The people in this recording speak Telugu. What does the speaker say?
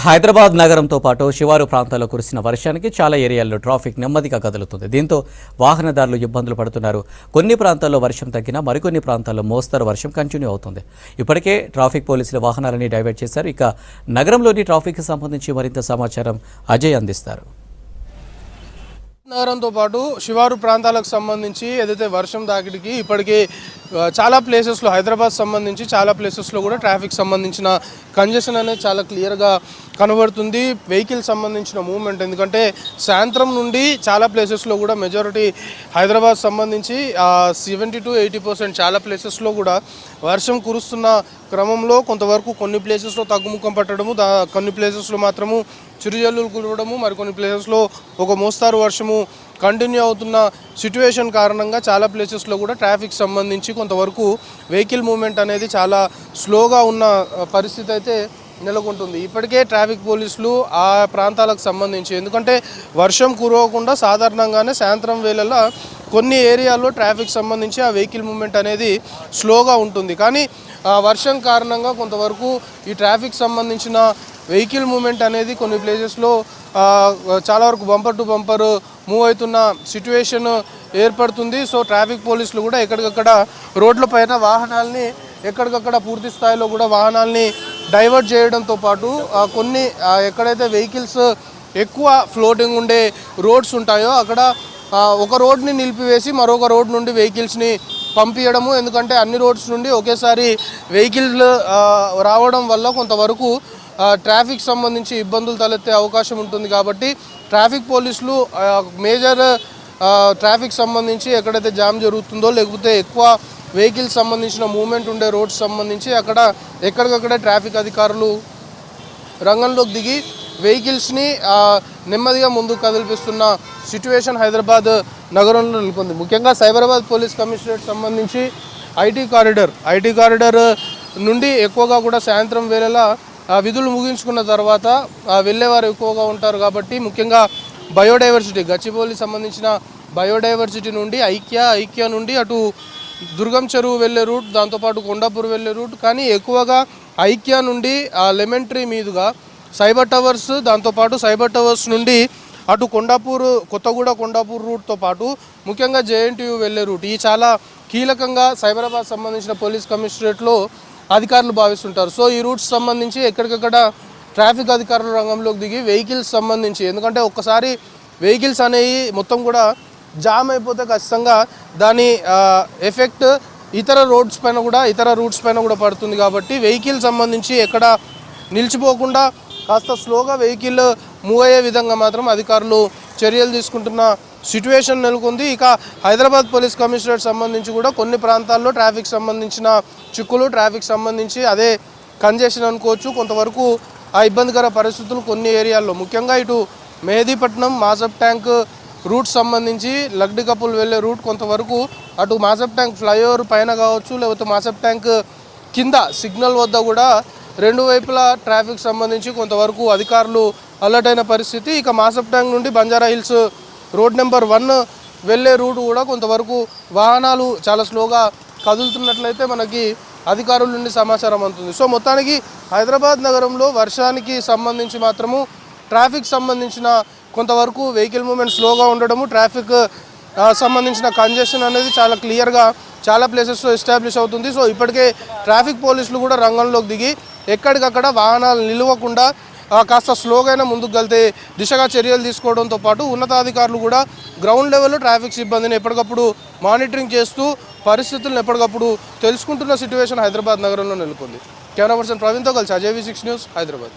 హైదరాబాద్ నగరంతో పాటు శివారు ప్రాంతాల్లో కురిసిన వర్షానికి చాలా ఏరియాల్లో ట్రాఫిక్ నెమ్మదిగా కదులుతుంది. దీంతో వాహనదారులు ఇబ్బందులు పడుతున్నారు. కొన్ని ప్రాంతాల్లో వర్షం తగ్గినా మరికొన్ని ప్రాంతాల్లో మోస్తరు వర్షం కంటిన్యూ అవుతుంది. ఇప్పటికే ట్రాఫిక్ పోలీసులు వాహనాలని డైవర్ట్ చేశారు. ఇక నగరంలోని ట్రాఫిక్కి సంబంధించి మరింత సమాచారం అజయ్ అందిస్తారు. నగరంతో పాటు శివారు ప్రాంతాలకు సంబంధించి ఏదైతే వర్షం తాకిడికి ఇప్పటికే చాలా ప్లేసెస్లో హైదరాబాద్ సంబంధించి చాలా ప్లేసెస్లో కూడా ట్రాఫిక్ సంబంధించిన కంజెషన్ అనేది చాలా క్లియర్గా కనబడుతుంది. వెహికల్ సంబంధించిన మూవ్మెంట్ ఎందుకంటే సాయంత్రం నుండి చాలా ప్లేసెస్లో కూడా మెజారిటీ హైదరాబాద్ సంబంధించి 70 to 80% చాలా ప్లేసెస్లో కూడా వర్షం కురుస్తున్న క్రమంలో కొంతవరకు కొన్ని ప్లేసెస్లో తగ్గుముఖం పట్టడము, కొన్ని ప్లేసెస్లో మాత్రము చిరుజల్లులు కురవడము, మరికొన్ని ప్లేసెస్లో ఒక మోస్తారు వర్షము కంటిన్యూ అవుతున్న సిట్యుయేషన్ కారణంగా చాలా ప్లేసెస్లో కూడా ట్రాఫిక్ సంబంధించి కొంతవరకు వెహికల్ మూవ్మెంట్ అనేది చాలా స్లోగా ఉన్న పరిస్థితి అయితే నెలకొంటుంది. ఇప్పటికే ట్రాఫిక్ పోలీసులు ఆ ప్రాంతాలకు సంబంధించి ఎందుకంటే వర్షం కురవకుండా సాధారణంగానే సాయంత్రం వేళల్లో కొన్ని ఏరియాల్లో ట్రాఫిక్ సంబంధించి ఆ వెహికల్ మూవ్మెంట్ అనేది స్లోగా ఉంటుంది. కానీ వర్షం కారణంగా కొంతవరకు ఈ ట్రాఫిక్ సంబంధించిన వెహికల్ మూవ్మెంట్ అనేది కొన్ని ప్లేసెస్లో చాలా వరకు బంపర్ టు బంపర్ మూవ్ అవుతున్న సిట్యుయేషన్ ఏర్పడుతుంది. సో ట్రాఫిక్ పోలీసులు కూడా ఎక్కడికక్కడ రోడ్లపైన వాహనాలని ఎక్కడికక్కడ పూర్తి స్థాయిలో కూడా వాహనాలని డైవర్ట్ చేయడంతో పాటు కొన్ని ఎక్కడైతే వెహికల్స్ ఎక్కువ ఫ్లోటింగ్ ఉండే రోడ్స్ ఉంటాయో అక్కడ ఒక రోడ్ని నిలిపివేసి మరొక రోడ్ నుండి వెహికల్స్ని పంపించడము. ఎందుకంటే అన్ని రోడ్స్ నుండి ఒకేసారి వెహికల్ రావడం వల్ల కొంతవరకు ట్రాఫిక్ సంబంధించి ఇబ్బందులు తలెత్తే అవకాశం ఉంటుంది. కాబట్టి ట్రాఫిక్ పోలీసులు మేజర్ ట్రాఫిక్ సంబంధించి ఎక్కడైతే జామ్ జరుగుతుందో లేకపోతే ఎక్కువ వెహికల్స్ సంబంధించిన మూవ్మెంట్ ఉండే రోడ్స్ సంబంధించి అక్కడ ఎక్కడికక్కడే ట్రాఫిక్ అధికారులు రంగంలోకి దిగి వెహికల్స్ని నెమ్మదిగా ముందుకు కదిలిపిస్తున్న సిట్యుయేషన్ హైదరాబాద్ నగరంలో నెలకొంది. ముఖ్యంగా సైబరాబాద్ పోలీస్ కమిషనరేట్ సంబంధించి ఐటీ కారిడార్ నుండి ఎక్కువగా కూడా సాయంత్రం వేళలా విధులు ముగించుకున్న తర్వాత వెళ్ళేవారు ఎక్కువగా ఉంటారు. కాబట్టి ముఖ్యంగా బయోడైవర్సిటీ గచ్చిబౌలి సంబంధించిన బయోడైవర్సిటీ నుండి ఐక్య నుండి అటు దుర్గం చెరువు వెళ్ళే రూట్, దాంతోపాటు కొండాపూర్ వెళ్ళే రూట్, కానీ ఎక్కువగా ఐక్య నుండి లెమన్ ట్రీ మీదుగా సైబర్ టవర్స్, దాంతోపాటు సైబర్ టవర్స్ నుండి అటు కొత్తగూడ కొండాపూర్ రూట్తో పాటు ముఖ్యంగా JNTU వెళ్ళే రూట్ ఈ చాలా కీలకంగా సైబరాబాద్ సంబంధించిన పోలీస్ కమిషనరేట్లో అధికారులు భావిస్తుంటారు. సో ఈ రూట్స్ సంబంధించి ఎక్కడికక్కడ ట్రాఫిక్ అధికారులు రంగంలోకి దిగి వెహికల్స్ సంబంధించి ఎందుకంటే ఒక్కసారి వెహికల్స్ అనేవి మొత్తం కూడా జామ్ అయిపోతే ఖచ్చితంగా దాని ఎఫెక్ట్ ఇతర రూట్స్ పైన కూడా పడుతుంది. కాబట్టి వెహికల్ సంబంధించి ఎక్కడ నిలిచిపోకుండా కాస్త స్లోగా వెహికల్ మూవ్ అయ్యే విధంగా మాత్రం అధికారులు చర్యలు తీసుకుంటున్న సిట్యుయేషన్ నెలకొంది. ఇక హైదరాబాద్ పోలీస్ కమిషనరేట్ సంబంధించి కూడా కొన్ని ప్రాంతాల్లో ట్రాఫిక్ సంబంధించిన చిక్కులు, ట్రాఫిక్ సంబంధించి అదే కంజెషన్ అనుకోవచ్చు, కొంతవరకు ఆ ఇబ్బందికర పరిస్థితులు కొన్ని ఏరియాల్లో ముఖ్యంగా ఇటు మెహదీపట్నం మాసబ్ ట్యాంక్ రూట్ సంబంధించి లగ్డికపుల్ వెళ్ళే రూట్ కొంతవరకు అటు మాసబ్ ట్యాంక్ ఫ్లైఓవర్ పైన కావచ్చు లేకపోతే మాసబ్ ట్యాంక్ కింద సిగ్నల్ వద్ద కూడా రెండు వైపులా ట్రాఫిక్ సంబంధించి కొంతవరకు అధికారులు అలర్ట్ అయిన పరిస్థితి. ఇక మాసబ్ ట్యాంక్ నుండి బంజారా హిల్స్ రోడ్ నెంబర్ 1 వెళ్ళే రూట్ కూడా కొంతవరకు వాహనాలు చాలా స్లోగా కదులుతున్నట్లయితే మనకి అధికారుల నుండి సమాచారం అందుతుంది. సో మొత్తానికి హైదరాబాద్ నగరంలో వర్షానికి సంబంధించి మాత్రము ట్రాఫిక్ సంబంధించిన కొంతవరకు వెహికల్ మూవ్మెంట్ స్లోగా ఉండడము, ట్రాఫిక్ సంబంధించిన కంజెషన్ అనేది చాలా క్లియర్గా చాలా ప్లేసెస్లో ఎస్టాబ్లిష్ అవుతుంది. సో ఇప్పటికే ట్రాఫిక్ పోలీసులు కూడా రంగంలోకి దిగి ఎక్కడికక్కడ వాహనాలు నిలవకుండా కాస్త స్లోగా ముందుకు వెళ్తే దిశగా చర్యలు తీసుకోవడంతో పాటు ఉన్నతాధికారులు కూడా గ్రౌండ్ లెవెల్లో ట్రాఫిక్ సిబ్బందిని ఎప్పటికప్పుడు మానిటరింగ్ చేస్తూ పరిస్థితులను ఎప్పటికప్పుడు తెలుసుకుంటున్న సిట్యుయేషన్ హైదరాబాద్ నగరంలో నెలకొంది. కెమెరా పర్సన్ ప్రవీణ్తో కలిసి అజయ్ V6 న్యూస్ హైదరాబాద్.